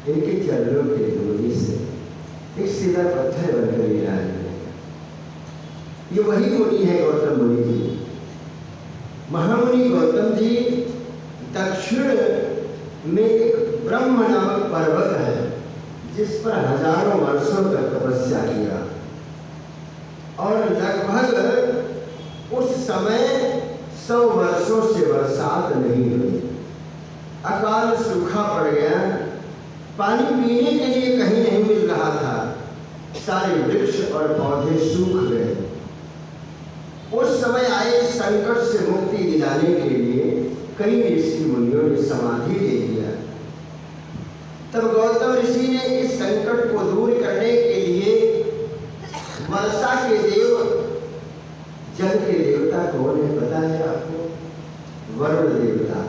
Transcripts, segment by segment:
इनके चरणों के धूलि से एक सीधा पत्थर बनकर विराज हुए। ये वही मुनि है गौतम मुनि जी। महामुनि गौतम जी दक्षिण में एक ब्रह्म नामक पर्वत है जिस पर हजारों वर्षों तक तपस्या किया, और लगभग उस समय 100 वर्षों से बरसात नहीं हुई। अकाल सूखा पड़ गया, पानी पीने के लिए कहीं नहीं मिल रहा था, सारे वृक्ष और पौधे सूख गए। उस समय आए संकट से मुक्ति दिलाने के लिए कई ऋषि मुनियों ने समाधि ले लिया। तब गौतम ऋषि ने इस संकट को दूर करने के लिए वर्षा के देव, जल के देवता कौन है पता है आपको? वरुण देवता।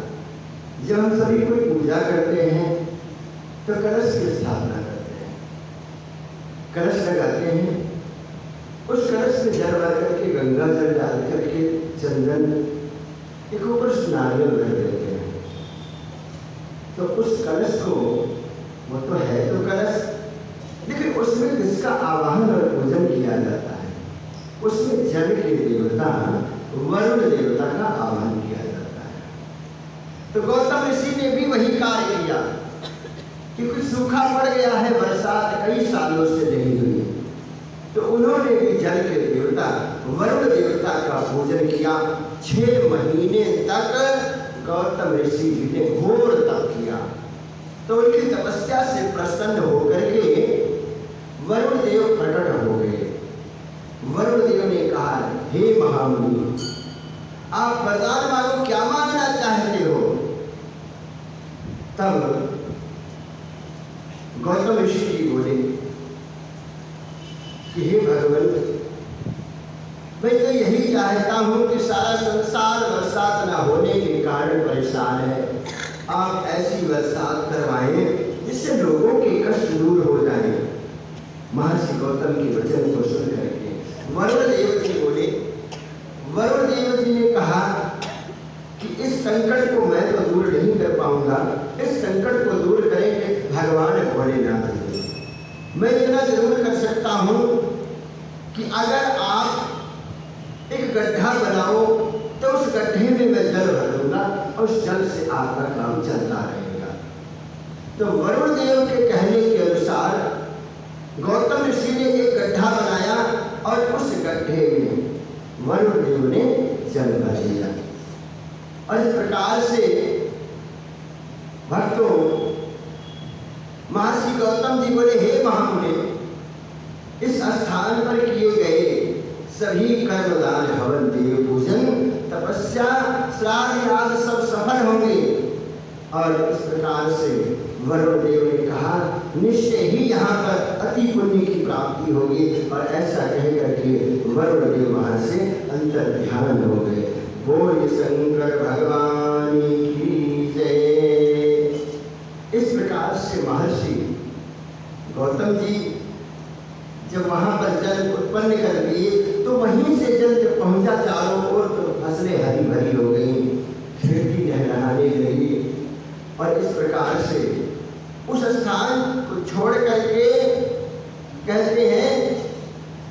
जब हम सभी कोई पूजा करते हैं तो कलश की स्थापना करते हैं, कलश लगाते हैं, उस कलश में जल भर करके गंगा जल डाल करके चंदन एक ऊपर नारियल रख देते हैं। तो उस कलश को, वो तो है तो कलश, लेकिन उसमें किसका आवाहन और पूजन किया जाता है? उसमें जल के देवता वरुण देवता का आवाहन किया जाता है। तो गौतम ऋषि ने भी वही कार्य किया, क्योंकि सूखा पड़ गया है, बरसात कई सालों से नहीं हुई, तो उन्होंने भी जल के देवता वरुण देवता का पूजन किया। 6 महीने तक गौतम ऋषि जी ने घोर तप किया। तो उनकी तपस्या से प्रसन्न होकर के वरुण देव प्रकट हो गए। वरुण देव ने कहा, हे महामुनि, आप वरदान मांगो, क्या मांगना चाहते हो? तब गौतम ऋषि जी बोले कि हे भगवान, मैं तो यही चाहता हूं कि सारा संसार बरसात न होने के कारण परेशान है, आप ऐसी बरसात करवाएं जिससे लोगों के कष्ट दूर हो जाए। महर्षि गौतम के वचन को सुन करके वरुण देव जी बोले, वरुण देव जी ने कहा कि इस संकट को मैं तो दूर नहीं कर पाऊंगा, इस संकट को दूर करेंगे भगवान भोलेनाथ जी। मैं इतना जरूर कर सकता हूं कि अगर आप एक गड्ढा बनाओ तो उस गड्ढे में मैं जल भर दूंगा और उस जल से आपका काम चलता रहेगा। तो वरुण देव के कहने के अनुसार गौतम ऋषि ने एक गड्ढा बनाया और उस गड्ढे में वरुण देव ने जल भर दिया। और इस प्रकार से भक्तों, महर्षि गौतम जी बोले, हे महामुनि, इस स्थान पर किए गए सभी कर्मदान, हवन, देव पूजन, तपस्या, श्राद्ध आदि सब सफल होंगे। और इस प्रकार से वरुण देव ने कहा, निश्चय ही यहाँ पर अति पुण्य की प्राप्ति होगी। और ऐसा कह करके वरुण देव वहां से अंतर ध्यान हो गए। बोल शंकर भगवान की जय। इस प्रकार से महर्षि गौतम जी जब वहां पर जल उत्पन्न कर दिए तो वहीं से जल जब पहुंचा चारों ओर तो फसलें हरी भरी हो गई, खेती लहलहाने लगी। और इस प्रकार से उस स्थान को छोड़ करके कहते हैं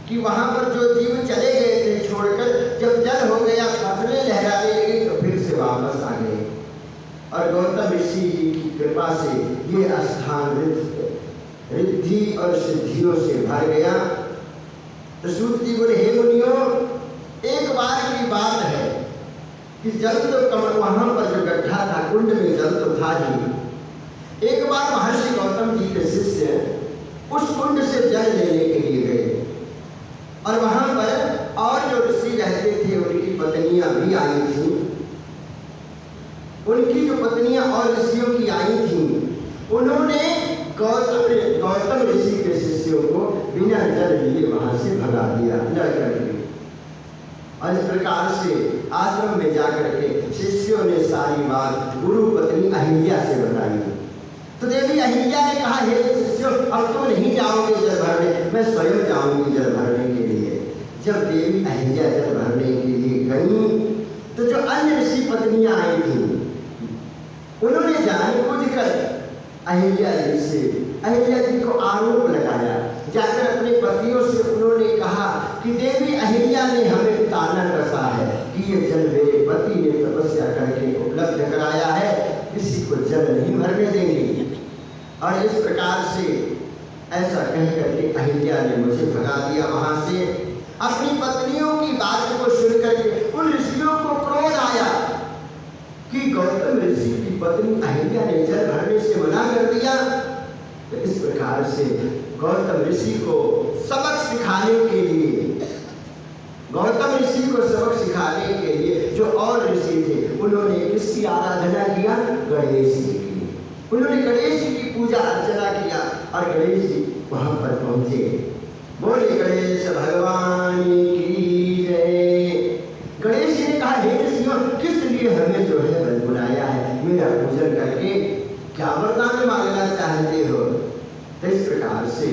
कि वहां पर जो जीव चले गए थे छोड़कर, जब जल हो गया, फसलें लहराने लगी, तो फिर से वापस आ गए। और गौतम ऋषि जी की कृपा से ये स्थान रिद्धि और सिद्धियों से भर गया। तो सूत जी बोले, हे मुनियों, एक बार की बात है कि जल तो कमल, वहां पर जो गड्ढा था, कुंड में जल तो था ही। एक बार महर्षि गौतम जी के शिष्य उस कुंड से जल लेने के लिए गए, और वहां पर और जो ऋषि रहते थे उनकी पत्नियां भी आई थी। उनकी जो पत्नियां और ऋषियों की आई थी, उन्होंने गौतम ऋषि के शिष्यों को बिना जल लिए वहां से भगा दिया लड़कर के। और इस प्रकार से आश्रम में जाकर के शिष्यों ने सारी बात गुरु पत्नी अहिल्या से बताई। तो देवी अहिल्या ने कहा, हे शिष्यों, अब तो नहीं जाओगे जल भरने, मैं स्वयं जाऊंगी जल भरने के लिए। जब देवी अहिल्या जल भरने के लिए गई तो जो अन्य ऋषि पत्नियां आई थी, उन्होंने जानबूझकर अहिल्या जी को आरोप लगाया। जाकर अपने पतियों से उन्होंने कहा कि देवी अहिल्या ने हमें ताना कसा है कि ये जल मेरे पति ने तपस्या करके उपलब्ध कराया है, किसी को जल नहीं भरने देंगे। और इस प्रकार से ऐसा कह करके अहिल्या ने मुझे भगा दिया वहां से। अपनी पत्नियों की बात को सुन करके उन ऋषियों को क्रोध आया कि गौतम ऋषि की पत्नी अहिल्या ने जल भरने से मना कर दिया। तो इस प्रकार से गौतम ऋषि को सबक सिखाने के लिए, गौतम ऋषि को सबक सिखाने के लिए जो और ऋषि थे उन्होंने किसकी आराधना किया? गणेश जी की। उन्होंने गणेश जी की पूजा अर्चना किया और गणेश जी वहां पर पहुंचे। बोले गणेश भगवान की जय। गणेश जी ने कहा, हे ऋषियों, किस लिए हमें जो है बुलाया है? मेरा पूजन करके क्या वरदान मांगना चाहते हो? तो इस प्रकार से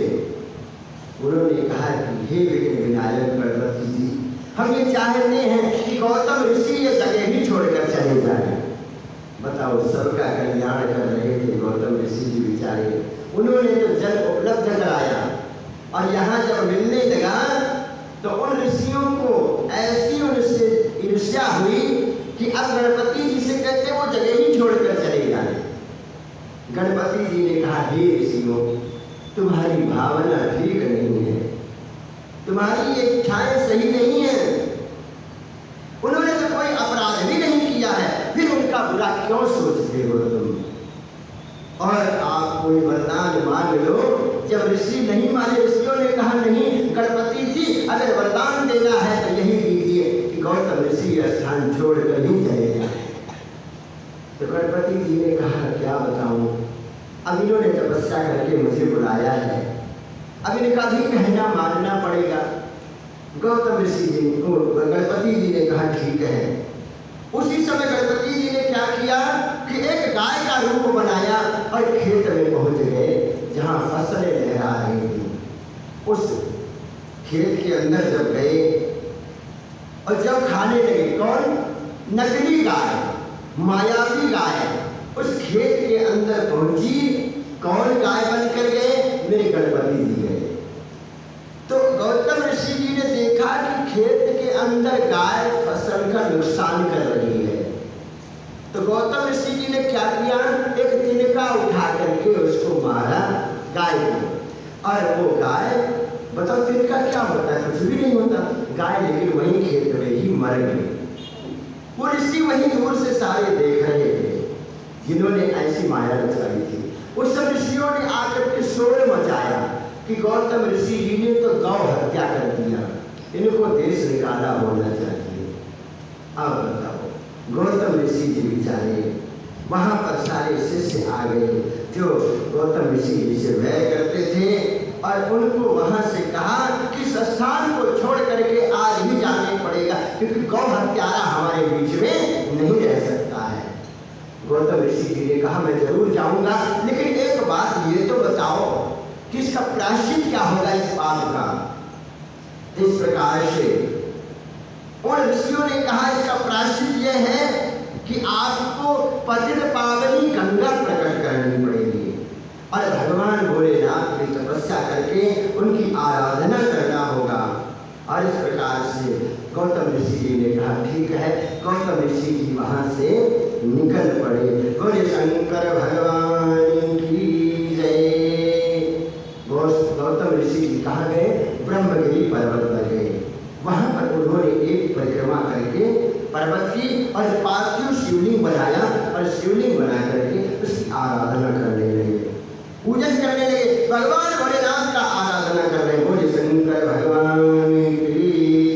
उन्होंने कहा कि हे विघ्न विनायक गणपति जी, हम ये चाहते हैं कि गौतम ऋषि ये जगह ही छोड़कर चले जाए। बताओ, सबका कल्याण कर रहे थे गौतम ऋषि जी बेचारे। उन्होंने जो जल उपलब्ध कराया और यहाँ जब मिलने लगा तो उन ऋषियों को ऐसी उनसे ईर्ष्या हुई कि अब गणपति जी से कहते वो जगह ही छोड़कर चले जाए। गणपति जी ने कहा, हे ऋषियों, तुम्हारी भावना ठीक नहीं है, तुम्हारी ये इच्छाएं सही नहीं है। उन्होंने तो कोई अपराध भी नहीं किया है, फिर उनका बुरा क्यों सोचते हो तुम? और आप कोई वरदान मांग लो। जब ऋषि नहीं माने, ऋषियों ने कहा, नहीं गणपति जी, अगर वरदान देना है तो यही दीजिए कि गौतम ऋषि स्थान छोड़कर ही चले जाए। तो गणपति जी ने कहा, क्या बताऊं, अब इन्होंने तपस्या करके मुझे बुलाया है, अब इनका भी कहना मानना पड़ेगा। गौतम ऋषि जी को गणपति जी ने कहा, ठीक है। उसी समय गणपति जी ने क्या किया कि एक गाय का रूप बनाया और खेत में पहुंच गए जहां फसलें लहरा रही थी। उस खेत के अंदर जब गए और जब खाने लगे, कौन? नकली गाय, मायावी गाय उस खेत के अंदर पहुंची। कौन गाय बनकर गए? मेरे गणपति जी गए। तो गौतम ऋषि जी ने देखा कि खेत के अंदर गाय फसल का नुकसान कर रही है। तो गौतम ऋषि जी ने क्या किया, एक तिनका उठा करके उसको मारा गाय को। और वो गाय, बताओ तिनका क्या होता है? कुछ भी नहीं होता। गाय लेकिन वहीं खेत में ही मर गई। वो ऋषि वहीं दूर से सारे देख रहे थे जिन्होंने ऐसी माया रचाई थी। उस सब ऋषियों ने आकर के शोर मचाया कि गौतम ऋषि जी ने तो गौ हत्या कर दिया, इनको देश निकाला होना चाहिए। अब बताओ, गौतम ऋषि जी बेचारे वहां पर सारे शिष्य आ गए जो गौतम ऋषि जी से वैर करते थे और उनको वहां से कहा कि इस स्थान को छोड़ करके आज ही जाने पड़ेगा, क्योंकि गौ हत्यारा हमारे बीच में नहीं रह सकता है। गौतम ऋषि जी ने कहा, मैं जरूर जाऊंगा, लेकिन एक बात ये तो बताओ कि इसका प्रायश्चित क्या होगा इस पाप का? इस प्रकार से उन ऋषियों ने कहा, इसका प्रायश्चित यह है कि आपको पतित पावनी गंगा प्रकट करनी पड़ेगी और भगवान भोलेनाथ की तपस्या करके उनकी आराधना करना होगा। और इस प्रकार से गौतम ऋषि जी ने कहा, ठीक है। गौतम ऋषि जी वहां से निकल पड़े। बोले शंकर भगवान की जय। गौतम ऋषि जी कहाँ गए? ब्रह्मगिरी पर्वत पर गए। वहां पर उन्होंने एक परिक्रमा करके पर्वत की और पार्थिव शिवलिंग बनाया और शिवलिंग बना करके उसकी आराधना करने लगे, पूजन करने लगे, भगवान भोलेनाथ का आराधना कर रहे। बोले शंकर भगवान की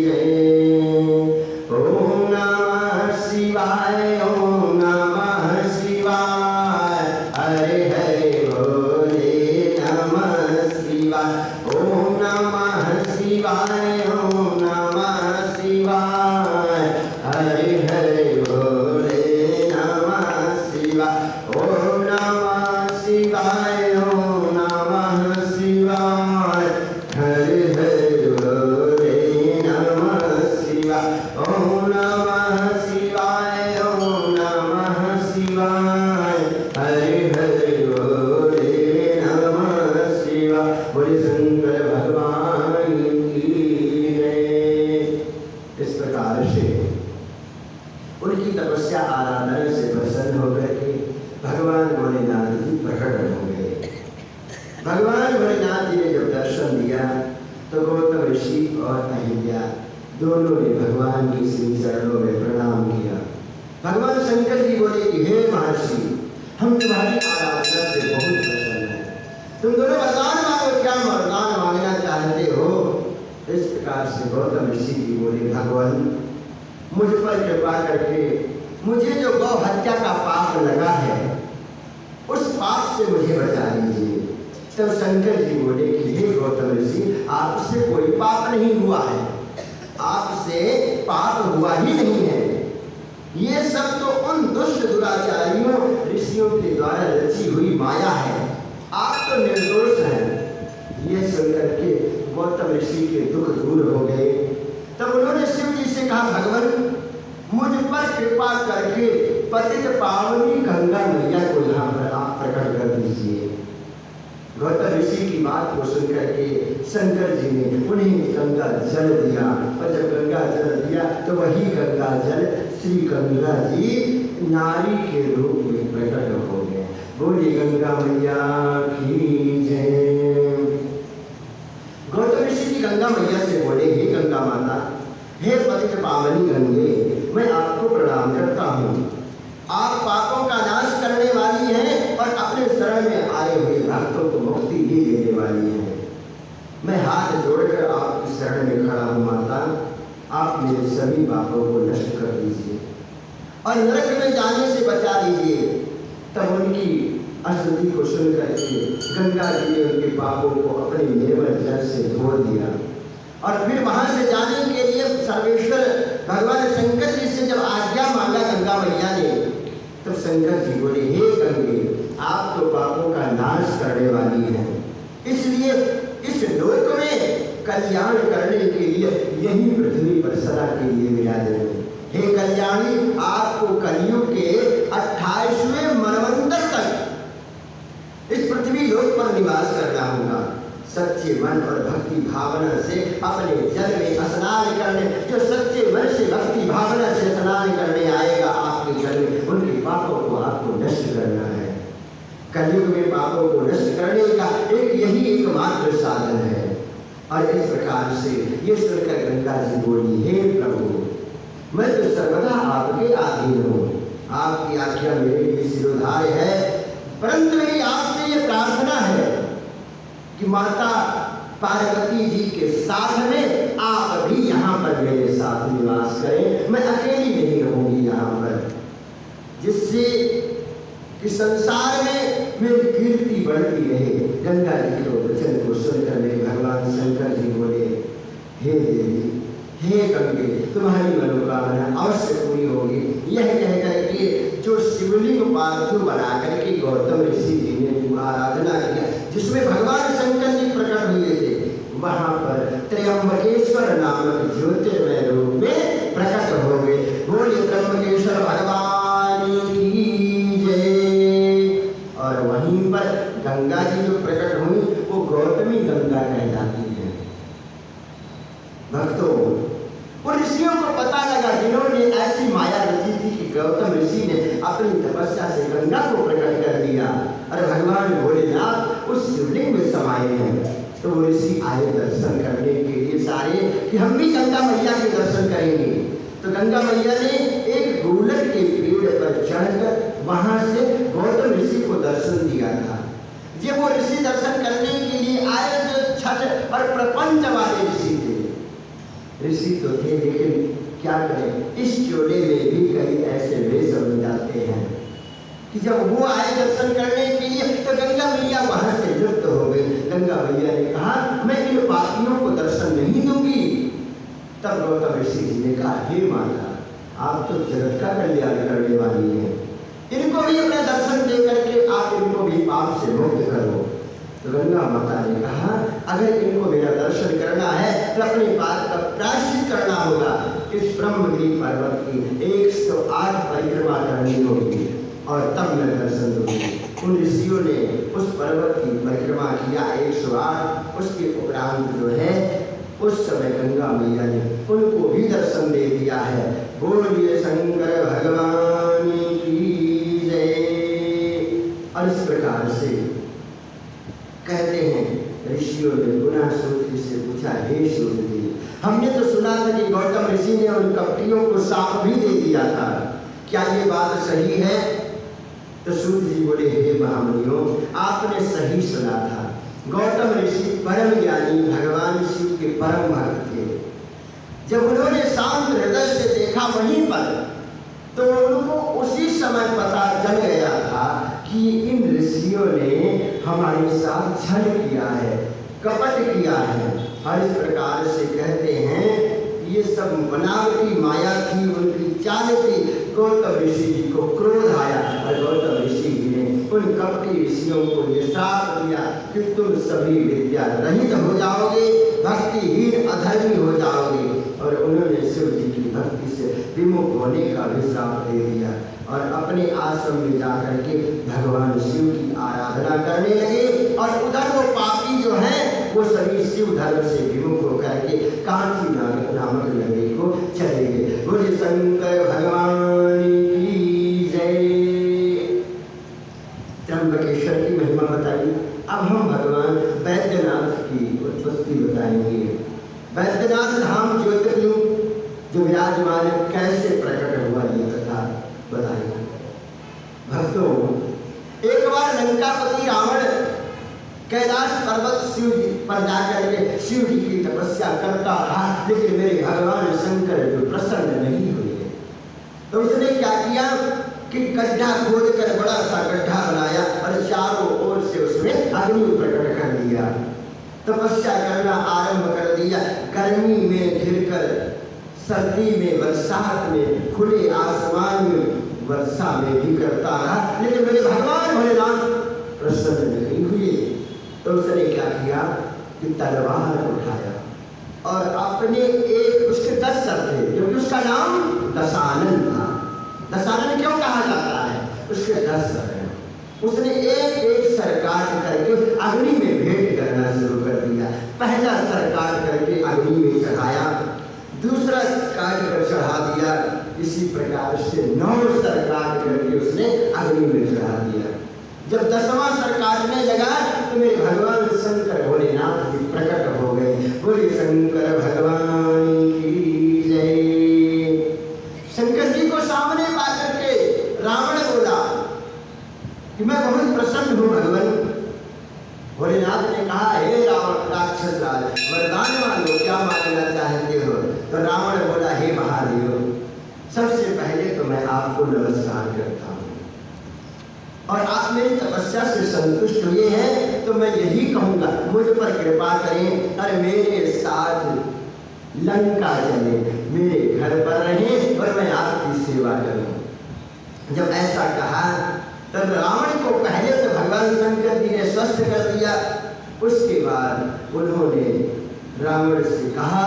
जय। ओम नमः शिवाय, ओम नमः शिवाय, हरे हरे भोले नमः शिवाय। ओम नमः शिवाय, ओम नमः शिवाय, हरे हरे भोले नमः शिवाय। ओम नमः शिवाय, ओम नमः शिवाय, हरे हरे भोले नमः शिवाय। ओम नमः शिवाय, ओम नमः शिवाय, हरे हरे भोले नमः शिवाय। बोले शंकर भगवान की दोनों ने भगवान के श्री चरणों में प्रणाम किया। भगवान शंकर जी बोले कि हे महर्षि, हम तुम्हारी आराधना से बहुत प्रसन्न हैं। तुम दोनों वरदान मांगो, क्या वरदान मांगना चाहते हो? इस प्रकार से गौतम ऋषि जी बोले, भगवान मुझ पर कृपा करके मुझे जो गौ हत्या का पाप लगा है उस पाप से मुझे बचा लीजिए। तब शंकर जी बोले कि हे गौतम ऋषि, आपसे कोई पाप नहीं हुआ है, आपसे पाप हुआ ही नहीं है। ये सब तो उन दुष्ट दुराचारियों ऋषियों के द्वारा रची हुई माया है, आप तो निर्दोष हैं। ये सुनकर के गौतम ऋषि के दुख दूर हो गए। तब उन्होंने शिव जी से कहा, भगवान मुझ पर कृपा करके पतित पावनी गंगा मैया को यहाँ पर आप प्रकट कर दीजिए। गौतम ऋषि की बात को सुनकर के शंकर जी ने उन्हें गंगा जल दिया, और जब गंगा जल दिया तो वही गंगा जल श्री गंगा जी नारी के रूप में प्रकट हो गए। बोली गंगा मैया की जय। गौतम ऋषि जी गंगा मैया से बोले, हे गंगा माता, हे पतित पावनी गंगे, मैं आपको प्रणाम करता हूँ। आप पापों का नाश करने वाली हैं और अपने शरण में आए हुए भक्तों को मुक्ति भी देने वाली हैं। मैं हाथ जोड़कर आपकी शरण में खड़ा हूँ माता, आप मेरे सभी पापों को नष्ट कर दीजिए और नरक में जाने से बचा लीजिए। तब उनकी स्तुति को सुनकर के गंगा जी ने उनके पापों को अपने निर्मल जल से धो दिया। और फिर वहां से जाने के लिए सर्वेश्वर भगवान शंकर जी से जब आज्ञा मांगा गंगा मैया ने, तब शंकर जी बोले, हे गंगे, आप तो पापों का नाश करने वाली हैं, इसलिए इस लोक में कल्याण करने के लिए यही पृथ्वी पर सदा के लिए विराजमान। हे कल्याणी, आपको कलयुग के 28वें मनवंतर तक इस पृथ्वी लोक पर निवास करना होगा। सच्चे मन और भक्ति भावना से अपने जल में स्नान करने, जो सच्चे मन से भक्ति भावना से स्नान करने आएगा आपके जल में, उनके पापों को आपको नष्ट करना है। कलयुग में पापों को नष्ट करने का यही एकमात्र साधन है। और इस प्रकार से ये सुनकर गंगा जी बोली, हे प्रभु, मैं तो सर्वदा आपके अधीन हूँ, आपकी आज्ञा मेरे लिए सिरोधार्य है, परंतु मेरी आपसे ये प्रार्थना है कि माता पार्वती जी के साथ में आप भी यहाँ पर मेरे साथ निवास करें। मैं अकेली नहीं रहूंगी यहाँ पर, जिससे कि संसार में मेरी कीर्ति बढ़ती रहे। गंगा जी के वचन को सुनकर मेरे भगवान शंकर जी बोले, हे देवी, हे गंगे, तुम्हारी मनोकामना अवश्य पूरी होगी। यह कहकर के जो शिवलिंग पार्थु बना करके गौतम ऋषि जी ने आराधना किया, जिसमें भगवान शंकर जी प्रकट हुए थे, वहां पर त्र्यंबकेश्वर नामक ज्योतिर्मय रूप में प्रकट हो गए। बोलिए त्र्यंबकेश्वर भगवान की जय। और वहीं पर गंगा जी जो प्रकट हुई वो गौतमी गंगा कहलाती है। भक्तों, उन ऋषियों को पता लगा जिन्होंने ऐसी माया रची थी कि गौतम ऋषि ने अपनी तपस्या से गंगा को प्रकट कर दिया और भगवान भोलेनाथ उस शिवलिंग में समाये हैं। तो वो ऋषि आए दर्शन करने के लिए सारे कि हम भी गंगा मैया के दर्शन करेंगे। तो गंगा मैया ने एक गूलर के पेड़ पर चढ़कर वहां से गौतम ऋषि को दर्शन दिया था। जब वो ऋषि दर्शन करने के लिए आए, जो छठ और प्रपंच वाले ऋषि थे, ऋषि तो थे लेकिन क्या करें, इस चोले में भी कई ऐसे वेश बन जाते हैं कि जब वो आए दर्शन करने के लिए तो गंगा मैया वहां से लुप्त हो गई। गंगा मैया ने कहा, मैं इन पापियों को दर्शन नहीं दूंगी। तब गौतम ऋषि जी ने कहा, हे माता, आप तो जगत का कल्याण करने वाली हैं, इनको भी अपने दर्शन दे करके आप इनको भी पाप से मुक्त करो। तो गंगा माता ने कहा, अगर इनको मेरा दर्शन करना है तो अपनी बात का प्रायश्चित करना होगा। इस ब्रह्मगिरी पर्वत की 108 परिक्रमा करनी होगी और तब मैं दर्शन दूंगी। उन ऋषियों ने उस पर्वत की परिक्रमा किया 108। उसके उपरांत जो है उस समय गंगा मैया ने उनको भी दर्शन दे दिया है। बोलिए शंकर भगवान की जय। और इस प्रकार से कहते हैं ऋषियों ने पुनः सूत जी से पूछा, हे सूत जी, हमने तो सुना था कि गौतम ऋषि ने उन कपटियों को साप भी दे दिया था, क्या ये बात सही है? तो सूत जी बोले, हे महामुनियों, आपने सही सुना था। गौतम ऋषि परम ज्ञानी भगवान शिव के परम भक्त थे। जब उन्होंने शांत हृदय से देखा वहीं पर, तो उनको उसी समय पता चल गया था कि इन ऋषियों ने हमारे साथ छल किया है, कपट किया है। और इस प्रकार से कहते हैं ये सब बनावटी माया थी, उनकी चाल थी। गौतम ऋषि जी को क्रोध आया और गौतम ऋषि जी ने उन कपटी ऋषियों को ये श्राप दिया कि तुम सभी विद्या रहित हो जाओगे, भक्तिहीन अधर्मी हो जाओगे। और उन्होंने शिव जी की भक्ति से विमुख होने का भी श्राप दे दिया और अपने आश्रम में जाकर के भगवान शिव की आराधना करने लगे। और उधर वो पापी जो हैं वो सभी शिव धर्म से विमुख होकर के कांची नामक नगरी को चले गए। बोले शंकर भगवान की जय। त्र्यंबकेश्वर की महिमा बताई। अब हम भगवान वैद्यनाथ की उत्पत्ति बताएंगे। वैद्यनाथ धाम ज्योतिर्लिंग जो विराजमान कैसे प्रकट हुआ ये कथा बताएंगे। भक्तों, एक बार लंकापति रावण कैलाश पर्वत शिव जी पर जाकर के शिव जी की तपस्या करता रहा, लेकिन मेरे भगवान शंकर जो प्रसन्न नहीं हुए। तो उसने क्या किया कि गड्ढा खोद कर बड़ा सा गड्ढा बनाया और चारों ओर से उसमें अग्नि प्रकट कर दिया। तपस्या करना आरंभ कर दिया। गर्मी में घिरकर, सर्दी में, बरसात में, खुले आसमान में, वर्षा में भी करता रहा, लेकिन मेरे भगवान भोलेनाथ प्रसन्न नहीं हुए। तो उसने क्या किया कि तलवार उठाया और अपने एक, उसके 10 सर थे, क्योंकि उसका नाम दशानन था। दशानन क्यों कहा जाता है? उसके 10 सर हैं। उसने एक एक सर काट करके अग्नि में भेंट करना शुरू कर दिया। पहला सर काट करके अग्नि में चढ़ाया, दूसरा काट कर चढ़ा दिया। इसी प्रकार से 9 सर काट करके उसने अग्नि में चढ़ा दिया। जब 10वां सर काटने लगा तो मेरे भगवान शंकर भोलेनाथ भी प्रकट हो गए। बोले शंकर भगवान की जय। शंकर जी को सामने पा करके रावण बोला कि मैं बहुत प्रसन्न हूँ भगवान। भोलेनाथ ने कहा, हे रावण राक्षस राज, वरदान मांगो, क्या मांगना चाहते हो? तो रावण बोला, हे महादेव, सबसे पहले तो मैं आपको नमस्कार करता हूँ और आप मेरी तपस्या से संतुष्ट हुए हैं, तो मैं यही कहूँगा मुझ पर कृपा करें और मेरे साथ लंका चले, मेरे घर पर रहें और मैं आपकी सेवा करूँ। जब ऐसा कहा तब रावण को पहले तो भगवान शंकर जी ने स्वस्थ कर दिया। उसके बाद उन्होंने रावण से कहा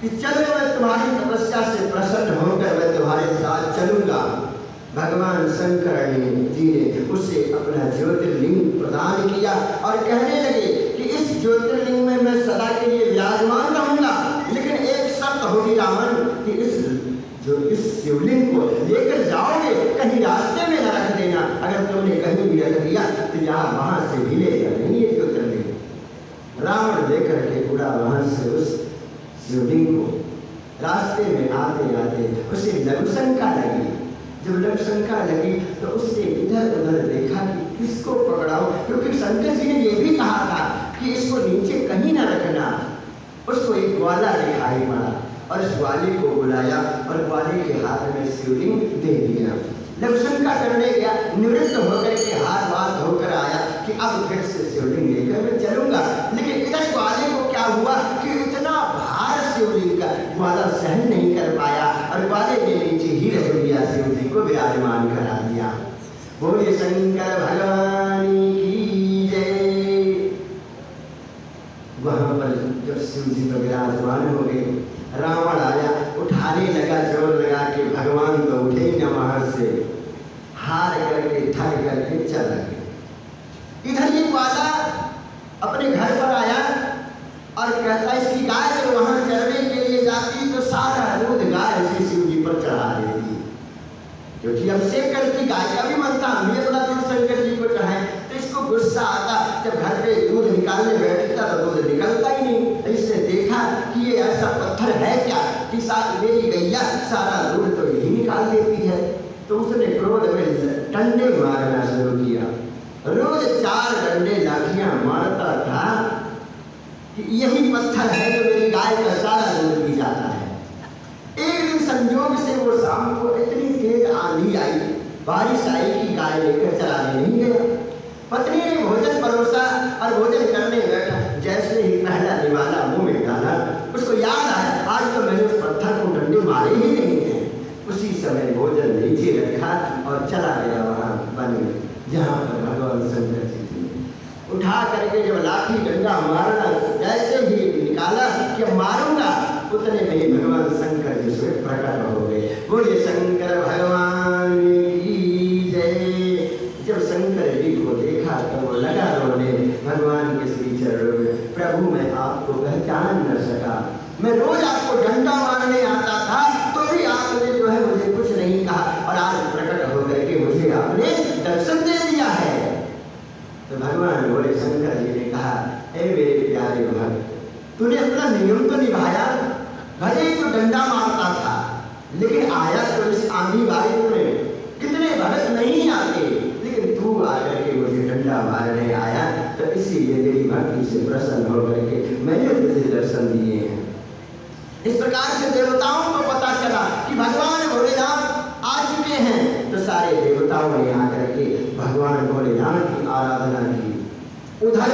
कि चलो, मैं तुम्हारी तपस्या से प्रसन्न होकर मैं तुम्हारे साथ चलूंगा। भगवान शंकर जी ने उसे अपना ज्योतिर्लिंग प्रदान किया और कहने लगे कि इस ज्योतिर्लिंग में मैं सदा के लिए विराजमान रहूंगा, लेकिन एक शर्त होगी रावण कि इस शिवलिंग को लेकर जाओगे, कहीं रास्ते में न रख देना। अगर तुमने कहीं भी रख दिया तो यहाँ वहां से मिलेगा नहीं ये ज्योतिर्लिंग। रावण लेकर के उड़ा वहां से उस शिवलिंग को। रास्ते में आते आते उसे लघुशंका लगी। जब लघुशंका लगी तो उसने इधर उधर देखा कि किसको पकड़ाओ, क्योंकि शंकर जी ने ये भी कहा था कि इसको नीचे कहीं ना रखना। उसको एक ग्वाला दिखाई पड़ा और इस ग्वाले को बुलाया और ग्वाले के हाथ में शिवलिंग दे दिया। लघुशंका करने गया, निवृत्त होकर के हाथ वाथ धोकर आया कि अब फिर से शिवलिंग लेकर मैं चलूंगा। लेकिन इधर ग्वाले को क्या हुआ कि इतना भार शिवलिंग का ग्वाला सहन नहीं कर पाया और ग्वाले के नीचे ही रख दिया, शिव जी को विराजमान करा दिया। बोले शंकर भगवान की जय। वहां पर जब शिव जी पर विराजमान हो गए, रावण आया, उठाने लगा, जोर लगा के भगवान तो उठे ही न वहां से, हार करके थक करके चला गया। इधर ये ग्वाला अपने घर पर आया और कहता, इसकी गाय जब वहां चरने के लिए जाती तो सारा दूध गाय से शिव जी पर चढ़ा देती, क्योंकि अभिषेक करती। गाय का भी मन था हम भी अपना दूध शंकर जी को चढ़ाएं। तो इसको गुस्सा आता, जब घर पे दूध निकाल निकालने बैठता तो दूध निकलता ही नहीं। इसने देखा कि ये ऐसा पत्थर है क्या कि मेरी गैया सारा दूध तो यही निकाल देती है। तो उसने क्रोध में डंडे मारना शुरू किया। रोज 4 डंडे लाठियां मारता था कि यही पत्थर है जो मेरी गाय का सारा दूध पी जाता है। एक दिन संजोग से वो शाम को इतनी तेज आंधी आई, बारिश आई कि गाय लेकर चराने नहीं गया। पत्नी ने भोजन परोसा और भोजन करने बैठा। जैसे ही पहला निवाला मुंह में डाला, उसको याद आया आज तो मैंने उस पत्थर को डंडे मारे ही नहीं है। उसी समय भोजन नीचे रखा और चला गया वहां वन में, जहाँ पर भगवान शंकर जी थे। उठा करके जब लाठी डंडा मारना जैसे ही निकाला कि मारूंगा, उतने में ही भगवान शंकर जी से प्रकट हो गए। बोले शंकर भगवान की जय। जब शंकर जी को देखा तो वो लगा रोने भगवान के श्री चरणों में। प्रभु मैं आपको पहचान न सका, मैं रोज आपको डंडा मारने आता था तो भी आपने जो है मुझे कुछ नहीं कहा, और आज प्रकट होकर के मुझे आपने दर्शन दे दिया है। तो भगवान बोले शंकर जी ने कहा, ए मेरे प्यारे भक्त, तूने अपना नियम तो निभाया। भले ही तो डंडा मारता था, लेकिन आया तो इस आंधी बारिश में कितने भक्त नहीं आते, लेकिन तू आकर के मुझे डंडा मारने आया, तो इसीलिए मेरी भक्ति से प्रसन्न होकर के मैंने तुझे दर्शन दिए हैं। इस प्रकार से देवताओं को पता चला कि भगवान भोलेनाथ आ चुके हैं, तो सारे देवताओं ने आकर के भगवान भोलेनाथ की आराधना की। उधर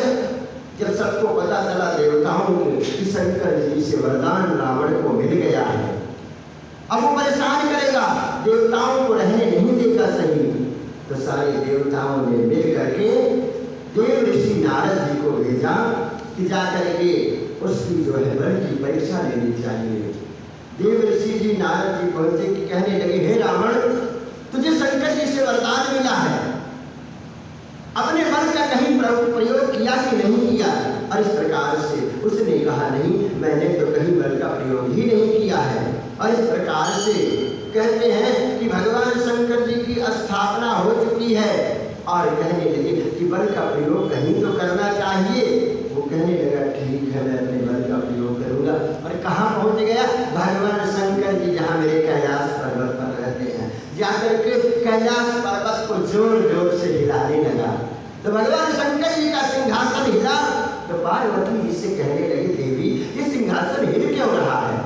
जब सबको पता चला देवताओं को कि शंकर जी से वरदान रावण को मिल गया है, अब वो परेशान करेगा, देवताओं को रहने नहीं देगा सही, तो सारे देवताओं ने मिल करके देव ऋषि नारद जी को भेजा कि जाकर के उसकी जो है बल की परीक्षा लेनी चाहिए। देव ऋषि जी नारद जी पहुंचे कि कहने लगे, हे रावण, तुझे शंकर जी से वरदान मिला है, अपने बल का कहीं प्रयोग किया कि नहीं किया? और इस प्रकार से उसने कहा, नहीं, मैंने तो कहीं बल का प्रयोग ही नहीं किया है। और इस प्रकार से कहते हैं कि भगवान शंकर जी की स्थापना हो चुकी है, और कहने लगे कि बल का प्रयोग कहीं तो करना चाहिए। वो कहने लगा, ठीक है, मैं अपने बल का प्रयोग करूंगा। और कहाँ पहुंच गया? भगवान शंकर जी जहाँ मेरे कैलाश पर्वत पर रहते हैं, जाकर के कैलाश पर्वत को जोर जोर से हिलाने लगा। तो भगवान शंकर जी का सिंहासन हिला, तो पार्वती जी से कहने लगी, देवी ये सिंहासन हिल क्यों रहा है?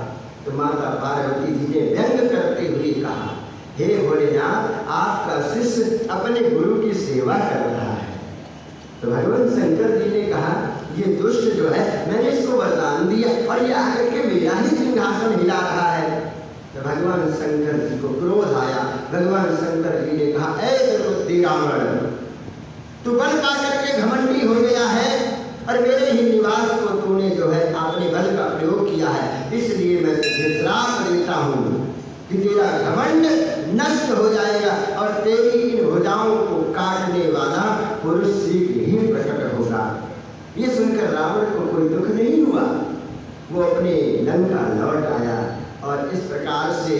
तो माता पार्वती जी ने व्यंग करते हुए कहा, हे भोलेनाथ, आपका शिष्य अपने गुरु की सेवा कर रहा है। तो भगवान शंकर जी ने कहा, ये दुष्ट जो है, मैंने इसको वरदान दिया और ये आकर के मेरा ही सिंहासन हिला रहा है। तो भगवान शंकर जी को क्रोध आया। भगवान शंकर जी ने कहा, ऐ दुर्बुद्धि रावण, तू बल पा करके घमंडी हो गया है और मेरे ही निवास को तूने जो है अपने बल का प्रयोग किया है, इसलिए मैं तुझे श्राप देता हूँ कि तेरा घमंड नष्ट हो जाएगा और तेरी इन भुजाओं को काटने वाला पुरुष शीघ्र ही प्रकट होगा। ये सुनकर रावण को कोई दुख नहीं हुआ, वो अपने लंका लौट आया। और इस प्रकार से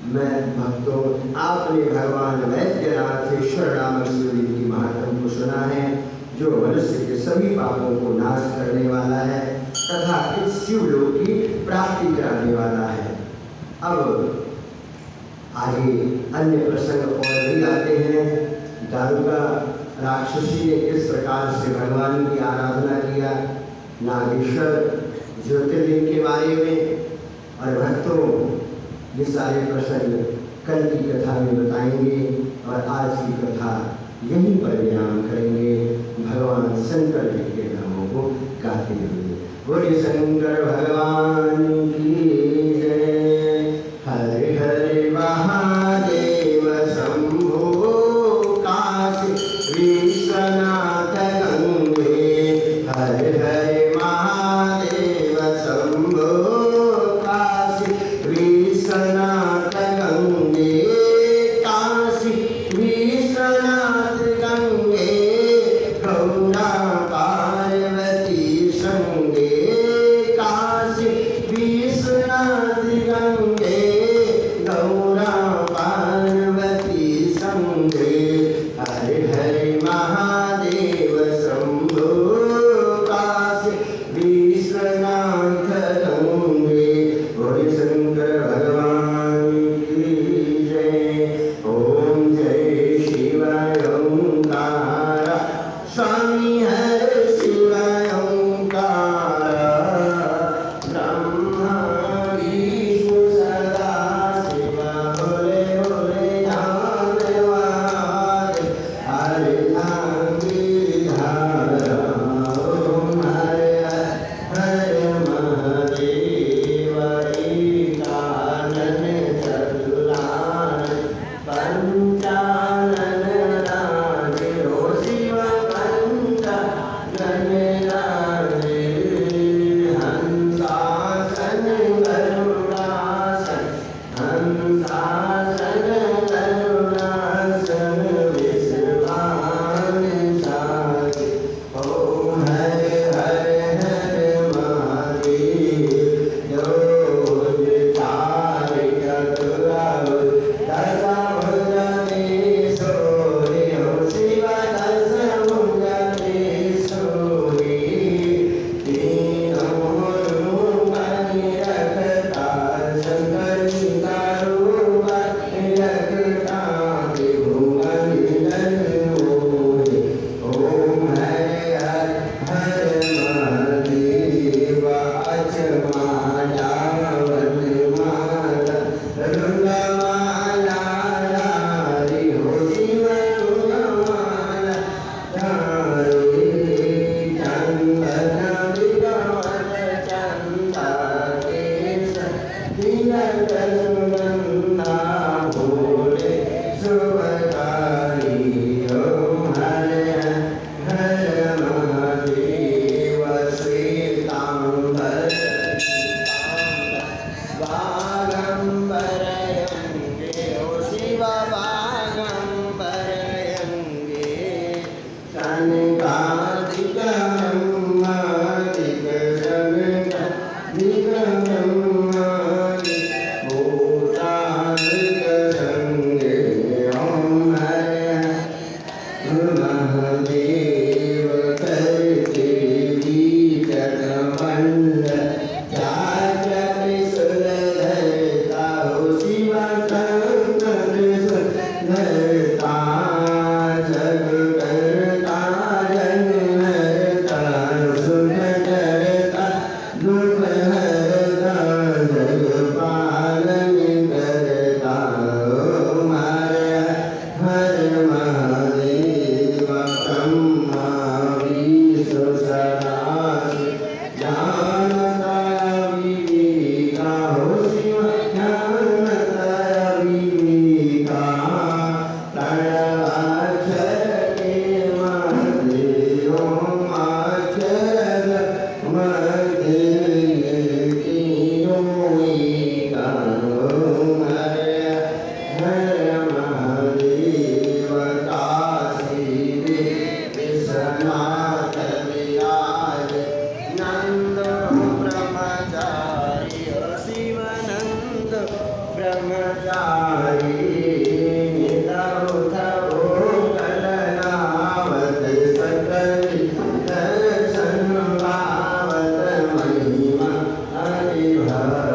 मैं भक्तों, आपने भगवान वैद्यनाथेश्वर नामक शिवलिंग की महात्म को सुना है, जो मनुष्य के सभी पापों को नाश करने वाला है तथा इस शिवलोक की प्राप्ति कराने वाला है। अब आगे अन्य प्रसंग और भी आते हैं। दारुका राक्षसी ने किस प्रकार से भगवान की आराधना किया, नागेश्वर ज्योतिर्लिंग के बारे में, और भक्तों ये सारे प्रसंग कल की कथा में बताएंगे और आज की कथा यहीं पर विराम करेंगे भगवान शंकर जी के नामों को गाते हुए। बोले शंकर भगवान की जय। हरे हरे महादेव शंभो काशी विश्वनाथ गंगे। हरे हरे महादेव शंभो काशी विश्वनाथ गंगे। काशी विश्वनाथ गंगे गौरा पार्वती संगे। काशी विश्वनाथ विश्वनाथ गंगे गौरी शंकर भगवान की जय। ओम जय शिवाय ओंकार स्वामी हर शिवाय ओंकार ब्रह्मा विष्णु सदा शिवा बोले बोले धन्यवाद हरे नाम गिरधारा ओम हरे हरे महादेव एकानन चतुरानन पंचानन राजे हो शिव पंचानन राजे हंसासन करुणासन हंसासन करुणासन विश्वान सागे ओम हरे हरे हरे महादेव जो तारे चतुरावु दशा मुजनेश्वरी हो शिव दशा मुजनेश्वरी तीनों रूप रखता शंकरी का रूप रखता विभुवन जन मोहि ओम हरे हरे महादेव अचमाला वनमाला गंगामाला धारी हो शिव गंगामाला धारी चंदन विगमन चंदा केश तिलक सुगंधा भोले शुभकारी ओम हरे हरे महादेव श्वेतांबर वागंबरयंगे ओ शिव वागंबरयंगे कनकादिक ब्रह्मादिक जगदिक ब्रह्मादिक भूतादिक संगे ओम हरे महादेव करते जगमंड जाचर सुरधरता हो शिव शंकर सुरधरता जग करता जग हरता सुख करता दुख हरता जग पालन करता ओम हरे हरे महादेव ब्रह्मा विष्णु सदा जानता विवेका हो शिव जानता विवेका तड़वाक्षर के मध्य ओम अक्षर मध्य तीनों एका ओम हरे हरे महादेव काशी विश्वनाथ विराज नंद ब्रह्मचारी हो शिवानंद ब्रह्मचारी निरवध हो कलनावत सकल दर्शन पावत महिमा हरि भक्त